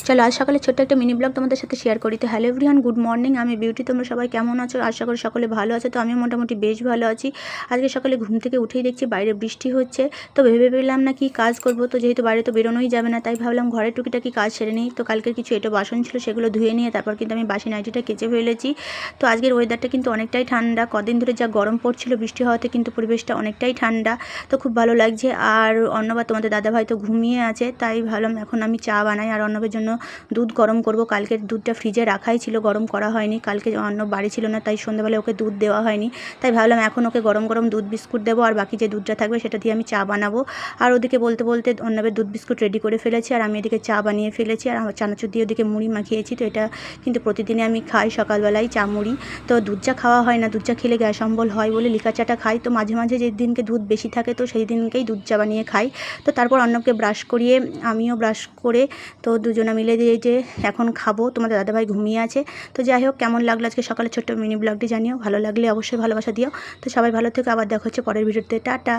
চলো আজ সকালে ছোট্ট একটা মিনি ব্লগ তোমাদের সাথে শেয়ার করি। তো হ্যালো এভরিওয়ান, গুড মর্নিং। আমি বিউটি, তোমরা সবাই কেমন আছো? আশা করি সকলে ভালো আছো। তো আমি মোটামুটি বেশ ভালো আছি। আজকে সকালে ঘুম থেকে উঠেই দেখছি বাইরে বৃষ্টি হচ্ছে। তো ভেবে পেলাম না কি কাজ করব, তো যেহেতু বাইরে তো বেরোনোই যাবে না, তাই ভাবলাম ঘরের টুকিটাকি কাজ সেরে নিই। তো কালকের কিছু এটো বাসন ছিল, সেগুলো ধুয়ে নিয়ে তারপর কিন্তু আমি বাসি নাইটিটা কেচে ফেলেছি। তো আজকের ওয়েদারটা কিন্তু অনেকটাই ঠান্ডা। কদিন ধরে যা গরম পড়ছিল বৃষ্টি হওয়াতে কিন্তু পরিবেশটা অনেকটাই ঠান্ডা। তো খুব ভালো লাগছে। আর অন্যবার তোমাদের দাদাভাই তো ঘুমিয়ে আছে, তাই ভাবলাম এখন আমি চা বানাই আর অন্যবের জন্য দুধ গরম করব। কালকের দুধটা ফ্রিজে রাখাই ছিল, গরম করা হয়নি। কালকে অন্য বাড়ি ছিল না, তাই সন্ধ্যাবেলা ওকে দুধ দেওয়া হয়নি। তাই ভাবলাম এখন ওকে গরম গরম দুধ বিস্কুট দেবো, আর বাকি যে দুধটা থাকবে সেটা দিয়ে আমি চা বানাবো। আর ওদিকে বলতে বলতে অন্যবের দুধ বিস্কুট রেডি করে ফেলেছি, আর আমি এদিকে চা বানিয়ে ফেলেছি। আর আমার চানাচুর দিয়ে ওদিকে মুড়ি মাখিয়েছি। তো এটা কিন্তু প্রতিদিনে আমি খাই সকালবেলায় চা মুড়ি। তো দুধ চা খাওয়া হয় না, দুধ চা খেলে গ্যাস অম্বল হয় বলে লিকা চাটা খাই। তো মাঝে মাঝে যেদিনকে দুধ বেশি থাকে তো সেই দিনকেই দুধ চা বানিয়ে খাই। তো তারপর অন্যকে ব্রাশ করিয়ে আমিও ব্রাশ করে তো দুজনে মিলে যে এখন খাবো। তোমাদের দাদাভাই ঘুমিয়ে আছে। তো যাই হোক, কেমন লাগলো আজকে সকালে ছোট্ট মিনি ব্লগটি জানিও। ভালো লাগলে অবশ্যই ভালোবাসা দিও। তো সবাই ভালো থেকো, আবার দেখা হচ্ছে পরের ভিডিওতে। টাটা।